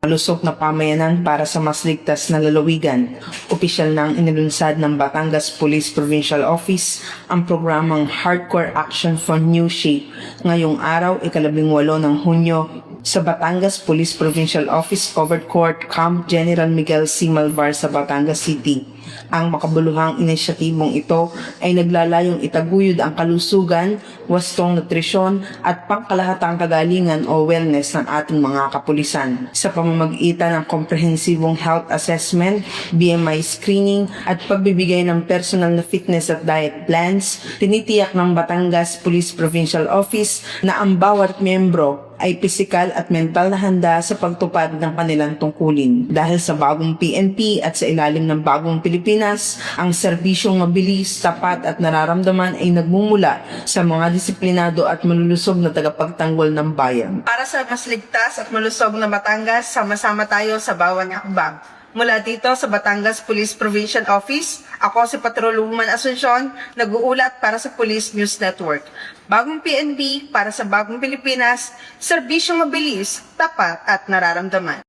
Malusog na pamayanan para sa mas ligtas na lalawigan. Opisyal nang inilunsad ng Batangas Police Provincial Office ang programang Hardcore Action for New Shape ngayong araw, 18 ng Hunyo, sa Batangas Police Provincial Office Covered Court, Camp General Miguel C. Malvar sa Batangas City. Ang makabuluhang inisyatibong ito ay naglalayong itaguyod ang kalusugan, wastong nutrisyon at pangkalahatang kagalingan o wellness ng ating mga kapulisan sa pamamagitan ng komprehensibong health assessment, BMI screening at pagbibigay ng personal na fitness at diet plans. Tinitiyak ng Batangas Police Provincial Office na ang bawat miyembro ay pisikal at mental na handa sa pagtupad ng kanilang tungkulin. Dahil sa bagong PNP at sa ilalim ng bagong Pilipinas, ang serbisyong mabilis, tapat at nararamdaman ay nagmumula sa mga disiplinado at malulusog na tagapagtanggol ng bayan. Para sa mas ligtas at malusog na Batangas, sama-sama tayo sa bawat hakbang. Mula dito sa Batangas Police Provincial Office, ako si Patrolwoman Asuncion, nag-uulat para sa Police News Network. Bagong PNP para sa bagong Pilipinas, serbisyong mabilis, tapat at nararamdaman.